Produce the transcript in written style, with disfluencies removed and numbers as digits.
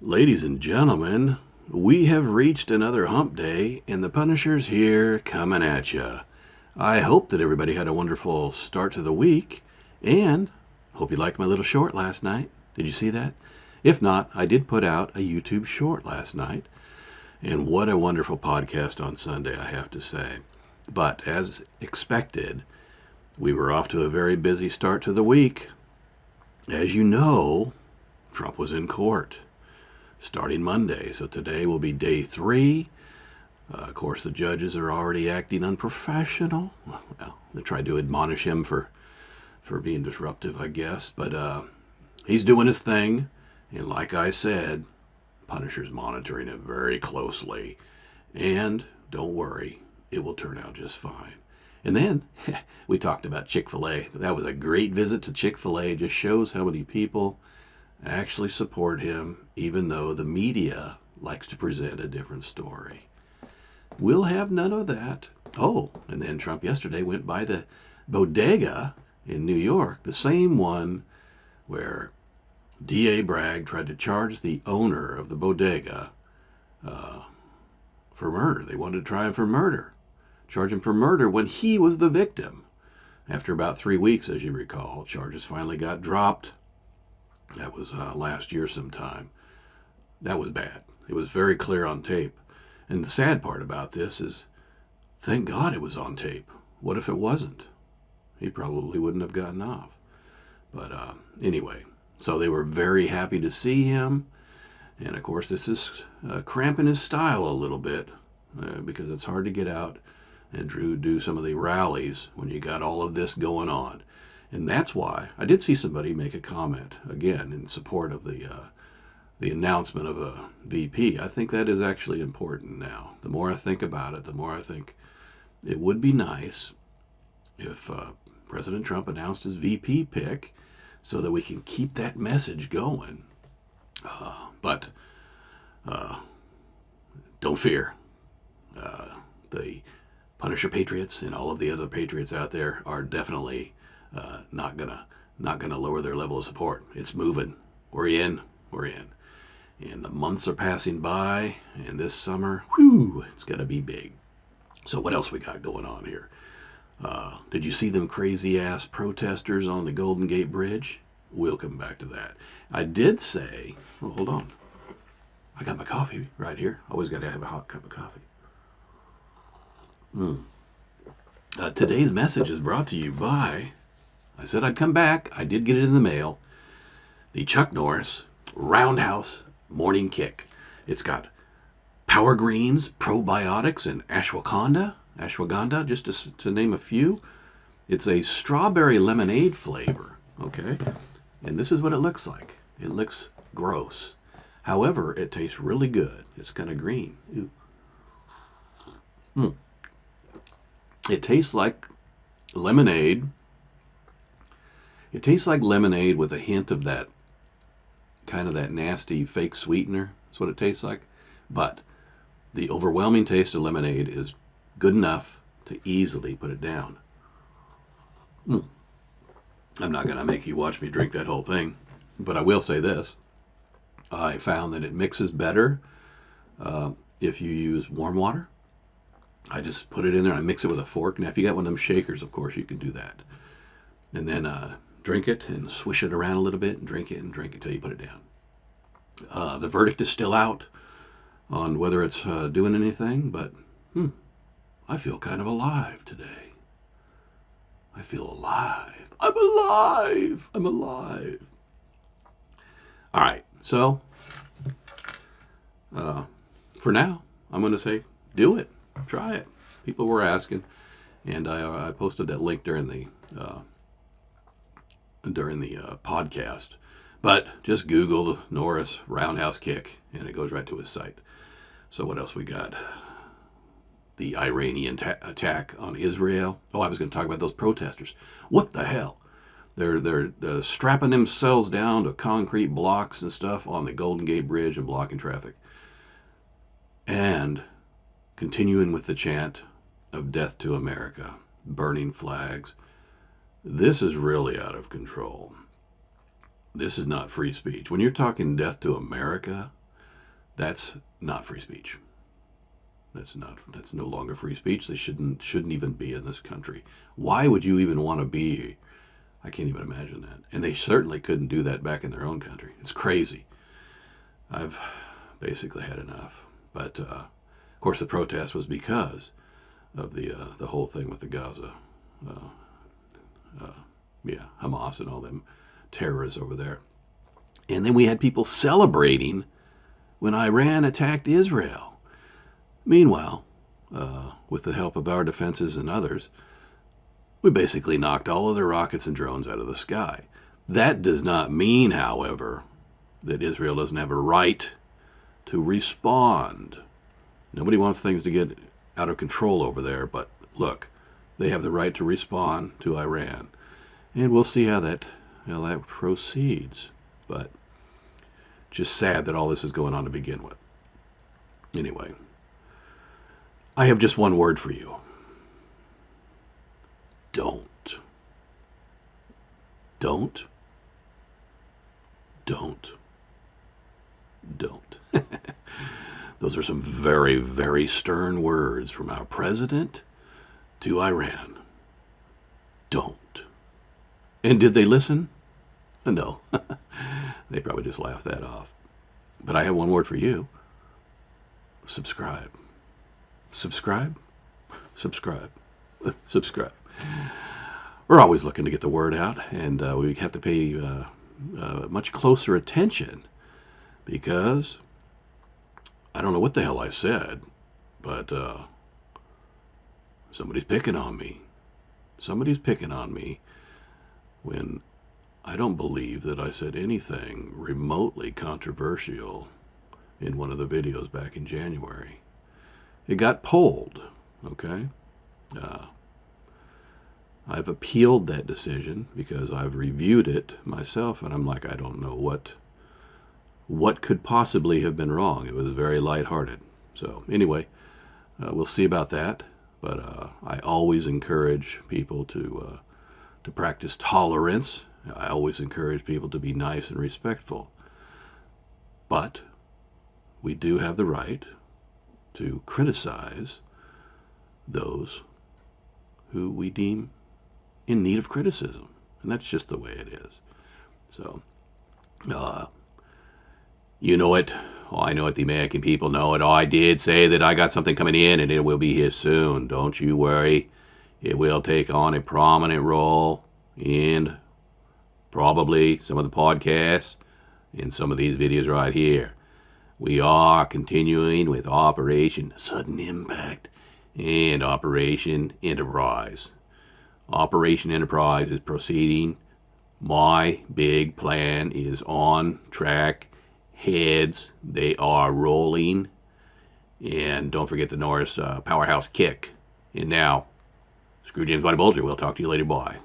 Ladies and gentlemen, we have reached another hump day, and the Punisher's here coming at you. I hope that everybody had a wonderful start to the week, and hope you liked my little short last night. Did you see that? If not, I did put out a YouTube short last night, and what a wonderful podcast on Sunday, I have to say. But as expected, we were off to a very busy start to the week. As you know, Trump was in court starting Monday, so today will be day 3. Of course, the judges are already acting unprofessional. Well, they tried to admonish him for being disruptive, I guess. But he's doing his thing, and like I said, Punisher's monitoring it very closely. And don't worry, it will turn out just fine. And then we talked about ChickfilA. That was a great visit to ChickfilA. It just shows how many people actually support him, even though the media likes to present a different story. We'll have none of that. Oh, and then Trump yesterday went by the bodega in New York, the same one where D.A. Bragg tried to charge the owner of the bodega for murder. They wanted to try him for murder, charge him for murder when he was the victim. After about 3 weeks, as you recall, charges finally got dropped. That was last year sometime. That was bad. It was very clear on tape. And the sad part about this is, thank God it was on tape. What if it wasn't? He probably wouldn't have gotten off. But anyway, so they were very happy to see him. And of course, this is cramping his style a little bit because it's hard to get out and do some of the rallies when you got all of this going on. And that's why I did see somebody make a comment, again, in support of the announcement of a VP. I think that is actually important now. The more I think about it, the more I think it would be nice if President Trump announced his VP pick so that we can keep that message going. But don't fear. The Punisher Patriots and all of the other Patriots out there are definitely not gonna lower their level of support. It's moving. We're in. And the months are passing by, and this summer, it's gonna be big. So what else we got going on here? Did you see them crazy ass protesters on the Golden Gate Bridge? We'll come back to that. I did say, hold on. I got my coffee right here. Always got to have a hot cup of coffee. Today's message is brought to you by, I said I'd come back. I did get it in the mail. The Chuck Norris Roundhouse Morning Kick. It's got Power Greens, Probiotics, and ashwagandha, just to name a few. It's a strawberry lemonade flavor, okay? And this is what it looks like. It looks gross. However, it tastes really good. It's kind of green. It tastes like lemonade. It tastes like lemonade with a hint of that kind of that nasty fake sweetener. That's what it tastes like. But the overwhelming taste of lemonade is good enough to easily put it down. I'm not going to make you watch me drink that whole thing, but I will say this. I found that it mixes better if you use warm water. I just put it in there and I mix it with a fork. Now, if you got one of them shakers, of course, you can do that. And then drink it and swish it around a little bit and drink it till you put it down. The verdict is still out on whether it's doing anything, but I feel kind of alive today. I feel alive. I'm alive. All right, so for now, I'm going to say do it. Try it. People were asking, and I posted that link during the podcast. But just Google the Norris Roundhouse Kick, and it goes right to his site. So what else we got? The Iranian attack on Israel. Oh, I was going to talk about those protesters. What the hell? They're strapping themselves down to concrete blocks and stuff on the Golden Gate Bridge and blocking traffic. And continuing with the chant of death to America, burning flags. This is really out of control. This is not free speech. When you're talking death to America, That's not free speech. That's no longer free speech. They shouldn't even be in this country. Why would you even want to be? I can't even imagine that. And they certainly couldn't do that back in their own country. It's crazy. I've basically had enough. But of course, the protest was because of the whole thing with the Gaza, Hamas and all them terrorists over there. And then we had people celebrating when Iran attacked Israel. Meanwhile, with the help of our defenses and others, we basically knocked all of their rockets and drones out of the sky. That does not mean, however, that Israel doesn't have a right to respond. Nobody wants things to get out of control over there, but look, they have the right to respond to Iran. And we'll see how that proceeds. But just sad that all this is going on to begin with. Anyway, I have just one word for you. Don't. Don't. Don't. Don't. Those are some very, very stern words from our president to Iran. Don't. And did they listen? No. They probably just laughed that off. But I have one word for you. Subscribe. Subscribe. Subscribe. Subscribe. We're always looking to get the word out, and we have to pay much closer attention because I don't know what the hell I said, but somebody's picking on me. Somebody's picking on me when I don't believe that I said anything remotely controversial in one of the videos back in January. It got pulled, okay? I've appealed that decision because I've reviewed it myself, and I'm like, I don't know what could possibly have been wrong. It was very lighthearted. So anyway, we'll see about that. But I always encourage people to practice tolerance. I always encourage people to be nice and respectful. But we do have the right to criticize those who we deem in need of criticism. And that's just the way it is. So, you know it. Oh, I know it. The American people know it. Oh, I did say that I got something coming in and it will be here soon. Don't you worry. It will take on a prominent role in probably some of the podcasts and some of these videos right here. We are continuing with Operation Sudden Impact and Operation Enterprise. Operation Enterprise is proceeding. My big plan is on track. Heads, they are rolling. And don't forget the Norris Powerhouse Kick. And now, Screw James Body Bulger. We'll talk to you later. Bye.